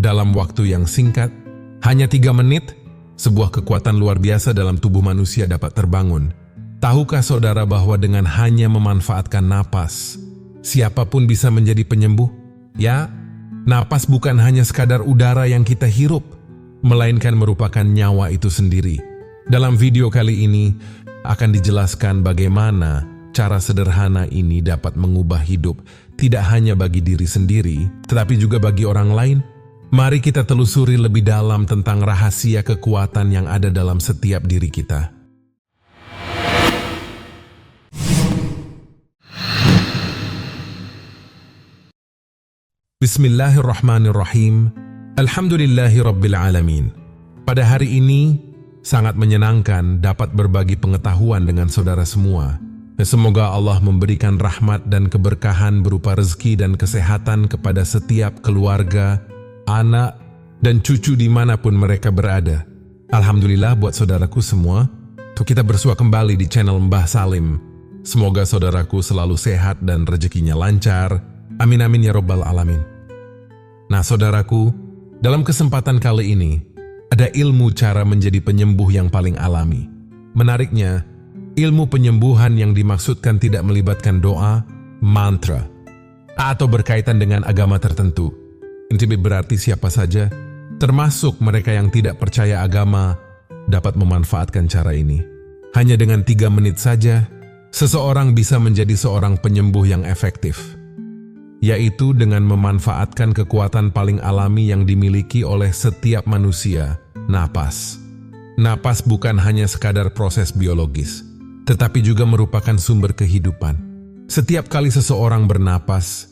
dalam waktu yang singkat, hanya 3 menit, sebuah kekuatan luar biasa dalam tubuh manusia dapat terbangun. Tahukah saudara bahwa dengan hanya memanfaatkan napas, siapapun bisa menjadi penyembuh? Ya, napas bukan hanya sekadar udara yang kita hirup, melainkan merupakan nyawa itu sendiri. Dalam video kali ini, akan dijelaskan bagaimana cara sederhana ini dapat mengubah hidup, tidak hanya bagi diri sendiri, tetapi juga bagi orang lain. Mari kita telusuri lebih dalam tentang rahasia kekuatan yang ada dalam setiap diri kita. Bismillahirrahmanirrahim. Alhamdulillahi Rabbil Alamin. Pada hari ini, sangat menyenangkan dapat berbagi pengetahuan dengan saudara semua. Semoga Allah memberikan rahmat dan keberkahan berupa rezeki dan kesehatan kepada setiap keluarga, anak, dan cucu dimanapun mereka berada. Alhamdulillah buat saudaraku semua, kita bersua kembali di channel Mbah Salim. Semoga saudaraku selalu sehat dan rezekinya lancar. Amin amin ya Rabbal Alamin. Nah saudaraku, dalam kesempatan kali ini, ada ilmu cara menjadi penyembuh yang paling alami. Menariknya, ilmu penyembuhan yang dimaksudkan tidak melibatkan doa, mantra, atau berkaitan dengan agama tertentu. Ini berarti siapa saja, termasuk mereka yang tidak percaya agama, dapat memanfaatkan cara ini. Hanya dengan 3 menit saja, seseorang bisa menjadi seorang penyembuh yang efektif, yaitu dengan memanfaatkan kekuatan paling alami yang dimiliki oleh setiap manusia, napas. Napas bukan hanya sekadar proses biologis, tetapi juga merupakan sumber kehidupan. Setiap kali seseorang bernapas,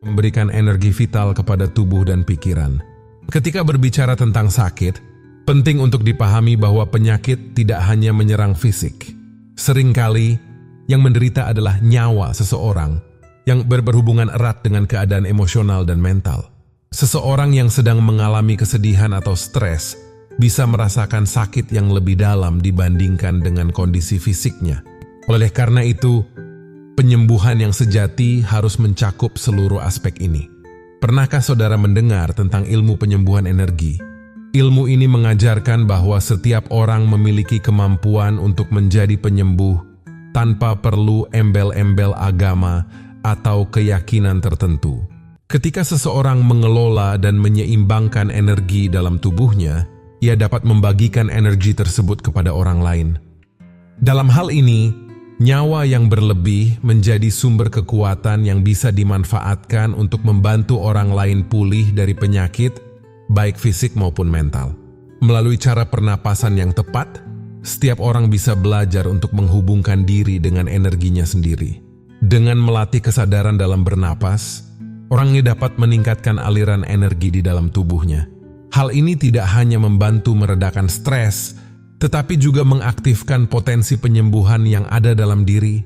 memberikan energi vital kepada tubuh dan pikiran. Ketika berbicara tentang sakit, penting untuk dipahami bahwa penyakit tidak hanya menyerang fisik. Seringkali, yang menderita adalah nyawa seseorang yang berhubungan erat dengan keadaan emosional dan mental. Seseorang yang sedang mengalami kesedihan atau stres bisa merasakan sakit yang lebih dalam dibandingkan dengan kondisi fisiknya. Oleh karena itu, penyembuhan yang sejati harus mencakup seluruh aspek ini. Pernahkah saudara mendengar tentang ilmu penyembuhan energi? Ilmu ini mengajarkan bahwa setiap orang memiliki kemampuan untuk menjadi penyembuh tanpa perlu embel-embel agama atau keyakinan tertentu. Ketika seseorang mengelola dan menyeimbangkan energi dalam tubuhnya, ia dapat membagikan energi tersebut kepada orang lain. Dalam hal ini, nyawa yang berlebih menjadi sumber kekuatan yang bisa dimanfaatkan untuk membantu orang lain pulih dari penyakit, baik fisik maupun mental. Melalui cara pernapasan yang tepat, setiap orang bisa belajar untuk menghubungkan diri dengan energinya sendiri. Dengan melatih kesadaran dalam bernapas, orangnya dapat meningkatkan aliran energi di dalam tubuhnya. Hal ini tidak hanya membantu meredakan stres, tetapi juga mengaktifkan potensi penyembuhan yang ada dalam diri.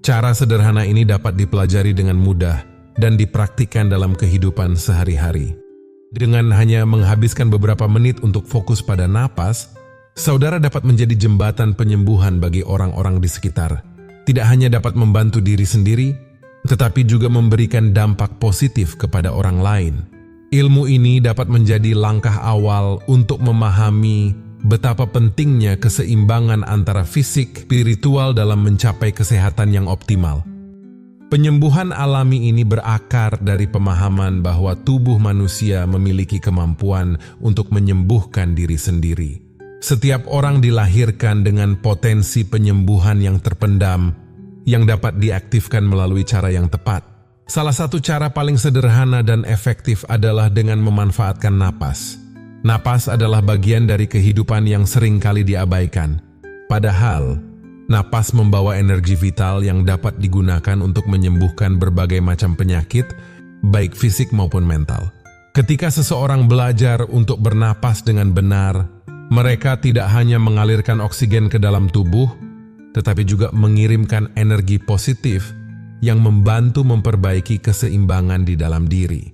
Cara sederhana ini dapat dipelajari dengan mudah dan dipraktikkan dalam kehidupan sehari-hari. Dengan hanya menghabiskan beberapa menit untuk fokus pada napas, saudara dapat menjadi jembatan penyembuhan bagi orang-orang di sekitar. Tidak hanya dapat membantu diri sendiri, tetapi juga memberikan dampak positif kepada orang lain. Ilmu ini dapat menjadi langkah awal untuk memahami betapa pentingnya keseimbangan antara fisik, spiritual dalam mencapai kesehatan yang optimal. Penyembuhan alami ini berakar dari pemahaman bahwa tubuh manusia memiliki kemampuan untuk menyembuhkan diri sendiri. Setiap orang dilahirkan dengan potensi penyembuhan yang terpendam, yang dapat diaktifkan melalui cara yang tepat. Salah satu cara paling sederhana dan efektif adalah dengan memanfaatkan napas. Napas adalah bagian dari kehidupan yang sering kali diabaikan. Padahal, napas membawa energi vital yang dapat digunakan untuk menyembuhkan berbagai macam penyakit, baik fisik maupun mental. Ketika seseorang belajar untuk bernapas dengan benar, mereka tidak hanya mengalirkan oksigen ke dalam tubuh, tetapi juga mengirimkan energi positif yang membantu memperbaiki keseimbangan di dalam diri.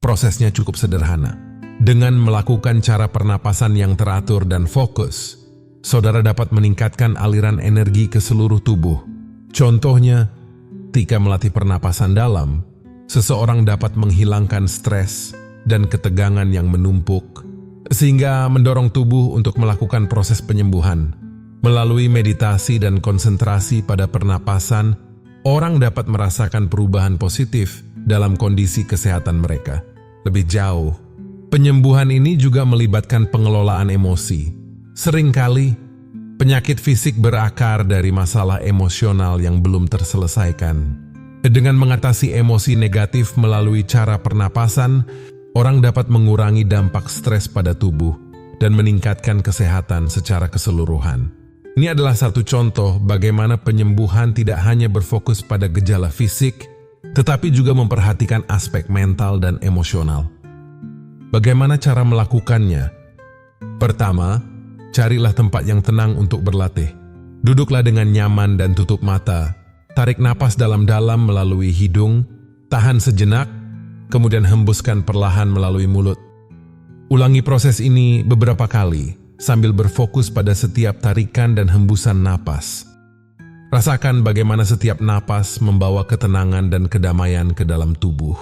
Prosesnya cukup sederhana. Dengan melakukan cara pernapasan yang teratur dan fokus, saudara dapat meningkatkan aliran energi ke seluruh tubuh. Contohnya, ketika melatih pernapasan dalam, seseorang dapat menghilangkan stres, dan ketegangan yang menumpuk, sehingga mendorong tubuh untuk melakukan proses penyembuhan. Melalui meditasi dan konsentrasi pada pernapasan, orang dapat merasakan perubahan positif dalam kondisi kesehatan mereka. Lebih jauh, penyembuhan ini juga melibatkan pengelolaan emosi. Seringkali, penyakit fisik berakar dari masalah emosional yang belum terselesaikan. Dengan mengatasi emosi negatif melalui cara pernapasan, orang dapat mengurangi dampak stres pada tubuh dan meningkatkan kesehatan secara keseluruhan. Ini adalah satu contoh bagaimana penyembuhan tidak hanya berfokus pada gejala fisik, tetapi juga memperhatikan aspek mental dan emosional. Bagaimana cara melakukannya? Pertama, carilah tempat yang tenang untuk berlatih. Duduklah dengan nyaman dan tutup mata. Tarik napas dalam-dalam melalui hidung, tahan sejenak, kemudian hembuskan perlahan melalui mulut. Ulangi proses ini beberapa kali, sambil berfokus pada setiap tarikan dan hembusan napas. Rasakan bagaimana setiap napas membawa ketenangan dan kedamaian ke dalam tubuh.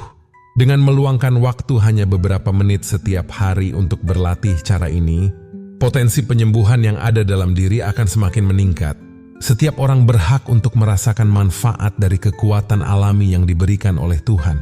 Dengan meluangkan waktu hanya beberapa menit setiap hari untuk berlatih cara ini, potensi penyembuhan yang ada dalam diri akan semakin meningkat. Setiap orang berhak untuk merasakan manfaat dari kekuatan alami yang diberikan oleh Tuhan.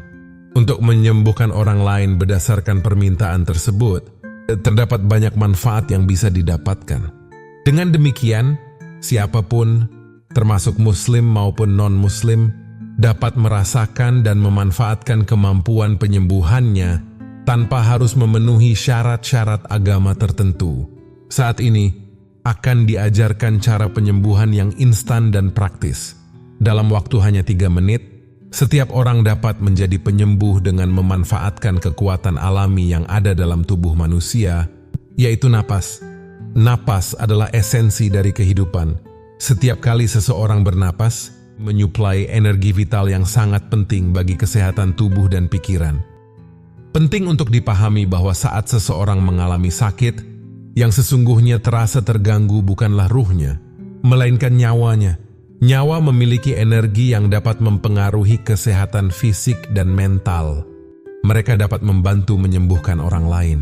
Untuk menyembuhkan orang lain berdasarkan permintaan tersebut, terdapat banyak manfaat yang bisa didapatkan. Dengan demikian, siapapun, termasuk muslim maupun non-muslim, dapat merasakan dan memanfaatkan kemampuan penyembuhannya tanpa harus memenuhi syarat-syarat agama tertentu. Saat ini, akan diajarkan cara penyembuhan yang instan dan praktis. Dalam waktu hanya 3 menit, setiap orang dapat menjadi penyembuh dengan memanfaatkan kekuatan alami yang ada dalam tubuh manusia, yaitu napas. Napas adalah esensi dari kehidupan. Setiap kali seseorang bernapas, menyuplai energi vital yang sangat penting bagi kesehatan tubuh dan pikiran. Penting untuk dipahami bahwa saat seseorang mengalami sakit, yang sesungguhnya terasa terganggu bukanlah ruhnya, melainkan nyawanya. Nyawa memiliki energi yang dapat mempengaruhi kesehatan fisik dan mental. Mereka dapat membantu menyembuhkan orang lain.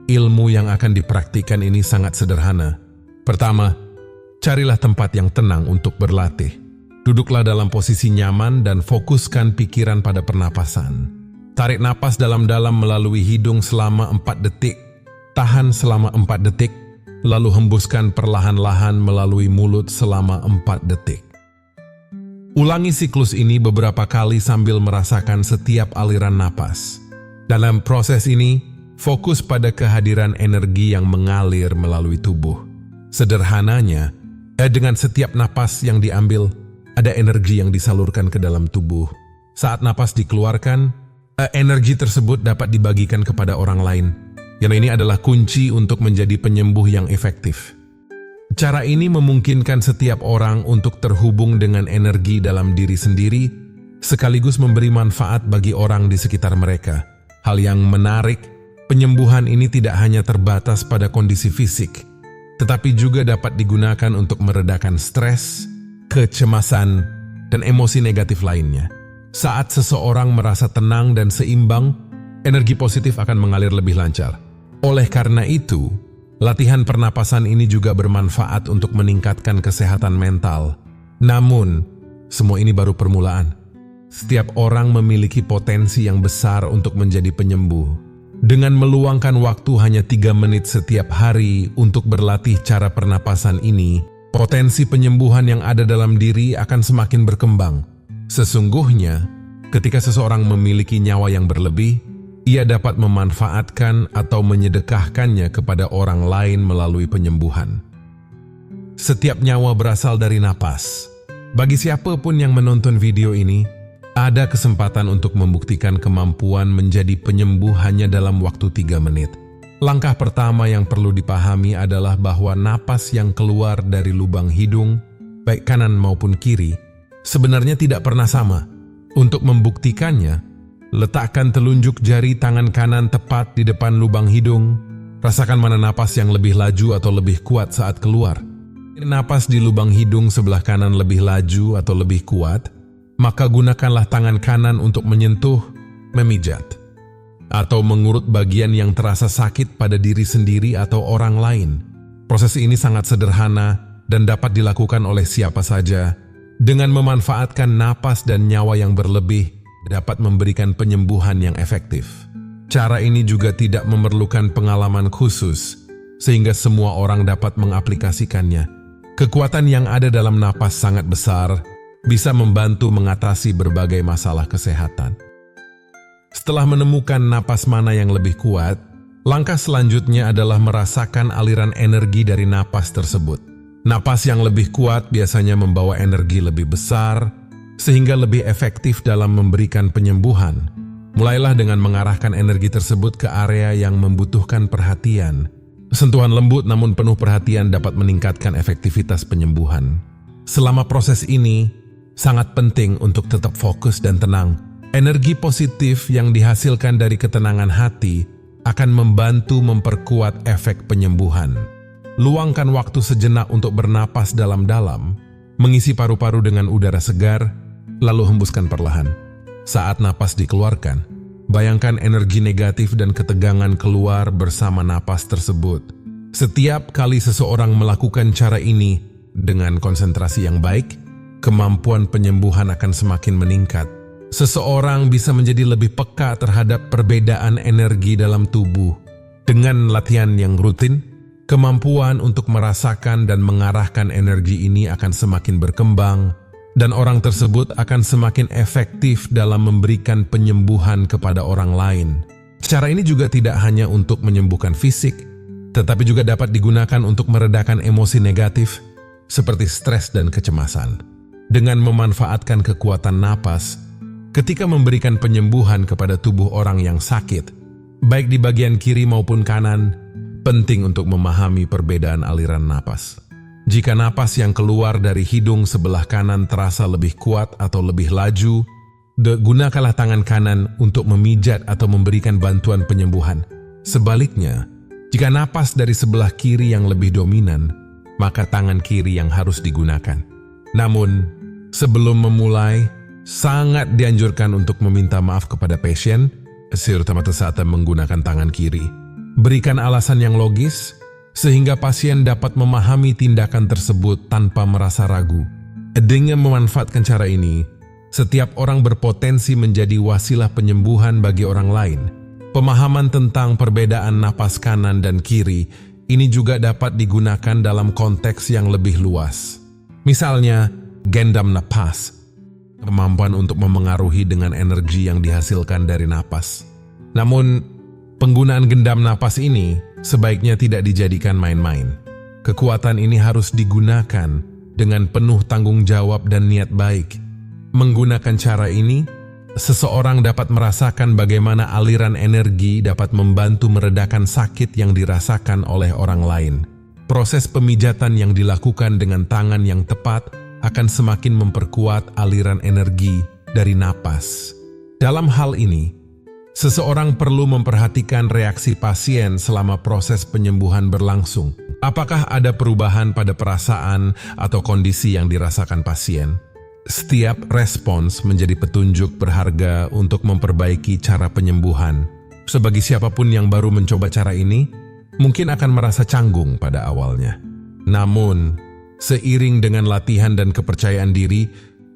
Ilmu yang akan dipraktikkan ini sangat sederhana. Pertama, carilah tempat yang tenang untuk berlatih. Duduklah dalam posisi nyaman dan fokuskan pikiran pada pernapasan. Tarik napas dalam-dalam melalui hidung selama 4 detik. Tahan selama 4 detik, lalu hembuskan perlahan-lahan melalui mulut selama 4 detik. Ulangi siklus ini beberapa kali sambil merasakan setiap aliran napas. Dalam proses ini, fokus pada kehadiran energi yang mengalir melalui tubuh. Sederhananya, dengan setiap napas yang diambil, ada energi yang disalurkan ke dalam tubuh. Saat napas dikeluarkan, energi tersebut dapat dibagikan kepada orang lain. Yang ini adalah kunci untuk menjadi penyembuh yang efektif. Cara ini memungkinkan setiap orang untuk terhubung dengan energi dalam diri sendiri, sekaligus memberi manfaat bagi orang di sekitar mereka. Hal yang menarik, penyembuhan ini tidak hanya terbatas pada kondisi fisik, tetapi juga dapat digunakan untuk meredakan stres, kecemasan, dan emosi negatif lainnya. Saat seseorang merasa tenang dan seimbang, energi positif akan mengalir lebih lancar. Oleh karena itu, latihan pernapasan ini juga bermanfaat untuk meningkatkan kesehatan mental. Namun, semua ini baru permulaan. Setiap orang memiliki potensi yang besar untuk menjadi penyembuh. Dengan meluangkan waktu hanya 3 menit setiap hari untuk berlatih cara pernapasan ini, potensi penyembuhan yang ada dalam diri akan semakin berkembang. Sesungguhnya, ketika seseorang memiliki nyawa yang berlebih, ia dapat memanfaatkan atau menyedekahkannya kepada orang lain melalui penyembuhan. Setiap nyawa berasal dari napas. Bagi siapapun yang menonton video ini, ada kesempatan untuk membuktikan kemampuan menjadi penyembuh hanya dalam waktu 3 menit. Langkah pertama yang perlu dipahami adalah bahwa napas yang keluar dari lubang hidung, baik kanan maupun kiri, sebenarnya tidak pernah sama. Untuk membuktikannya, letakkan telunjuk jari tangan kanan tepat di depan lubang hidung. Rasakan mana napas yang lebih laju atau lebih kuat saat keluar. Napas di lubang hidung sebelah kanan lebih laju atau lebih kuat, maka gunakanlah tangan kanan untuk menyentuh, memijat. atau mengurut bagian yang terasa sakit pada diri sendiri atau orang lain. Proses ini sangat sederhana dan dapat dilakukan oleh siapa saja. Dengan memanfaatkan napas dan nyawa yang berlebih, dapat memberikan penyembuhan yang efektif. Cara ini juga tidak memerlukan pengalaman khusus, sehingga semua orang dapat mengaplikasikannya. Kekuatan yang ada dalam napas sangat besar, bisa membantu mengatasi berbagai masalah kesehatan. Setelah menemukan napas mana yang lebih kuat, langkah selanjutnya adalah merasakan aliran energi dari napas tersebut. Napas yang lebih kuat biasanya membawa energi lebih besar, sehingga lebih efektif dalam memberikan penyembuhan. Mulailah dengan mengarahkan energi tersebut ke area yang membutuhkan perhatian. Sentuhan lembut namun penuh perhatian dapat meningkatkan efektivitas penyembuhan. Selama proses ini, sangat penting untuk tetap fokus dan tenang. Energi positif yang dihasilkan dari ketenangan hati akan membantu memperkuat efek penyembuhan. Luangkan waktu sejenak untuk bernapas dalam-dalam, mengisi paru-paru dengan udara segar, lalu hembuskan perlahan. Saat napas dikeluarkan, bayangkan energi negatif dan ketegangan keluar bersama napas tersebut. Setiap kali seseorang melakukan cara ini dengan konsentrasi yang baik, kemampuan penyembuhan akan semakin meningkat. Seseorang bisa menjadi lebih peka terhadap perbedaan energi dalam tubuh. Dengan latihan yang rutin, kemampuan untuk merasakan dan mengarahkan energi ini akan semakin berkembang, dan orang tersebut akan semakin efektif dalam memberikan penyembuhan kepada orang lain. Cara ini juga tidak hanya untuk menyembuhkan fisik, tetapi juga dapat digunakan untuk meredakan emosi negatif, seperti stres dan kecemasan. Dengan memanfaatkan kekuatan napas, ketika memberikan penyembuhan kepada tubuh orang yang sakit, baik di bagian kiri maupun kanan, penting untuk memahami perbedaan aliran napas. Jika napas yang keluar dari hidung sebelah kanan terasa lebih kuat atau lebih laju, gunakanlah tangan kanan untuk memijat atau memberikan bantuan penyembuhan. Sebaliknya, jika napas dari sebelah kiri yang lebih dominan, maka tangan kiri yang harus digunakan. Namun, sebelum memulai, sangat dianjurkan untuk meminta maaf kepada pasien, terutama saat menggunakan tangan kiri. Berikan alasan yang logis, sehingga pasien dapat memahami tindakan tersebut tanpa merasa ragu. Dengan memanfaatkan cara ini, setiap orang berpotensi menjadi wasilah penyembuhan bagi orang lain. Pemahaman tentang perbedaan napas kanan dan kiri ini juga dapat digunakan dalam konteks yang lebih luas. Misalnya, gendam napas, kemampuan untuk memengaruhi dengan energi yang dihasilkan dari napas. Namun, penggunaan gendam napas ini sebaiknya tidak dijadikan main-main. Kekuatan ini harus digunakan dengan penuh tanggung jawab dan niat baik. Menggunakan cara ini, seseorang dapat merasakan bagaimana aliran energi dapat membantu meredakan sakit yang dirasakan oleh orang lain. Proses pemijatan yang dilakukan dengan tangan yang tepat akan semakin memperkuat aliran energi dari napas. Dalam hal ini, seseorang perlu memperhatikan reaksi pasien selama proses penyembuhan berlangsung. Apakah ada perubahan pada perasaan atau kondisi yang dirasakan pasien? Setiap respons menjadi petunjuk berharga untuk memperbaiki cara penyembuhan. Sebagai siapapun yang baru mencoba cara ini, mungkin akan merasa canggung pada awalnya. Namun, seiring dengan latihan dan kepercayaan diri,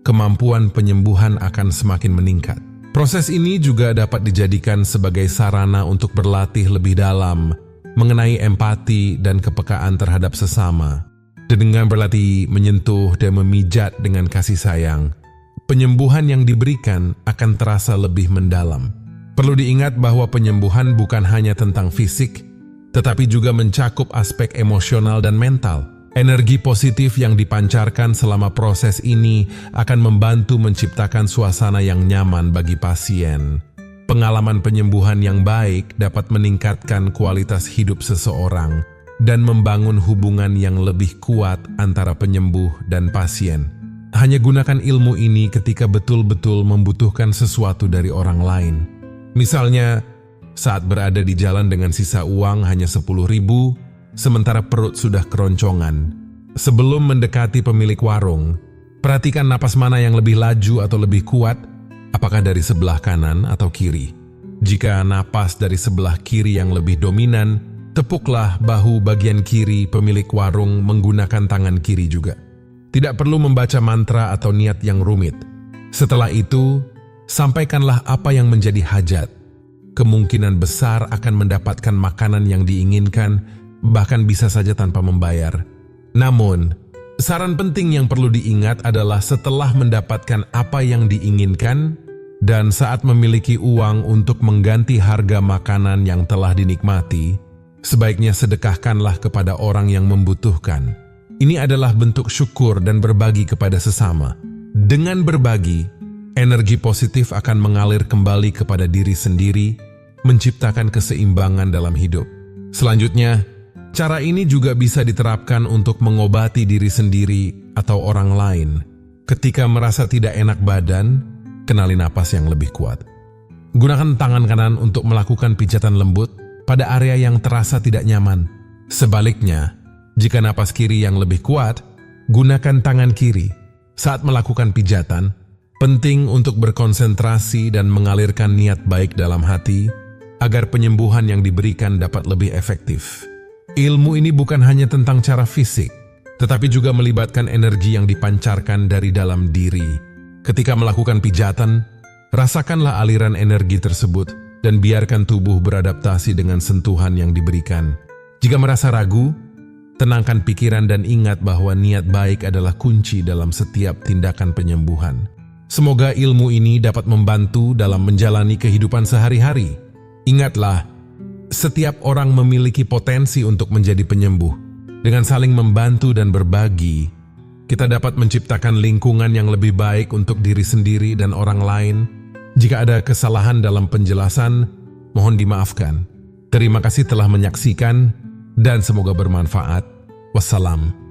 kemampuan penyembuhan akan semakin meningkat. Proses ini juga dapat dijadikan sebagai sarana untuk berlatih lebih dalam mengenai empati dan kepekaan terhadap sesama. Dengan berlatih menyentuh dan memijat dengan kasih sayang, penyembuhan yang diberikan akan terasa lebih mendalam. Perlu diingat bahwa penyembuhan bukan hanya tentang fisik, tetapi juga mencakup aspek emosional dan mental. Energi positif yang dipancarkan selama proses ini akan membantu menciptakan suasana yang nyaman bagi pasien. Pengalaman penyembuhan yang baik dapat meningkatkan kualitas hidup seseorang dan membangun hubungan yang lebih kuat antara penyembuh dan pasien. Hanya gunakan ilmu ini ketika betul-betul membutuhkan sesuatu dari orang lain. Misalnya, saat berada di jalan dengan sisa uang hanya 10.000, sementara perut sudah keroncongan. Sebelum mendekati pemilik warung, perhatikan napas mana yang lebih laju atau lebih kuat, apakah dari sebelah kanan atau kiri. Jika napas dari sebelah kiri yang lebih dominan, tepuklah bahu bagian kiri pemilik warung menggunakan tangan kiri juga. Tidak perlu membaca mantra atau niat yang rumit. Setelah itu, sampaikanlah apa yang menjadi hajat. Kemungkinan besar akan mendapatkan makanan yang diinginkan, bahkan bisa saja tanpa membayar. Namun, saran penting yang perlu diingat adalah setelah mendapatkan apa yang diinginkan dan saat memiliki uang untuk mengganti harga makanan yang telah dinikmati, sebaiknya sedekahkanlah kepada orang yang membutuhkan. Ini adalah bentuk syukur dan berbagi kepada sesama. Dengan berbagi, energi positif akan mengalir kembali kepada diri sendiri, menciptakan keseimbangan dalam hidup. Selanjutnya, cara ini juga bisa diterapkan untuk mengobati diri sendiri atau orang lain. Ketika merasa tidak enak badan, kenali napas yang lebih kuat. Gunakan tangan kanan untuk melakukan pijatan lembut pada area yang terasa tidak nyaman. Sebaliknya, jika napas kiri yang lebih kuat, gunakan tangan kiri. Saat melakukan pijatan, penting untuk berkonsentrasi dan mengalirkan niat baik dalam hati agar penyembuhan yang diberikan dapat lebih efektif. Ilmu ini bukan hanya tentang cara fisik, tetapi juga melibatkan energi yang dipancarkan dari dalam diri. Ketika melakukan pijatan, rasakanlah aliran energi tersebut dan biarkan tubuh beradaptasi dengan sentuhan yang diberikan. Jika merasa ragu, tenangkan pikiran dan ingat bahwa niat baik adalah kunci dalam setiap tindakan penyembuhan. Semoga ilmu ini dapat membantu dalam menjalani kehidupan sehari-hari. Ingatlah, setiap orang memiliki potensi untuk menjadi penyembuh. Dengan saling membantu dan berbagi, kita dapat menciptakan lingkungan yang lebih baik untuk diri sendiri dan orang lain. Jika ada kesalahan dalam penjelasan, mohon dimaafkan. Terima kasih telah menyaksikan dan semoga bermanfaat. Wassalam.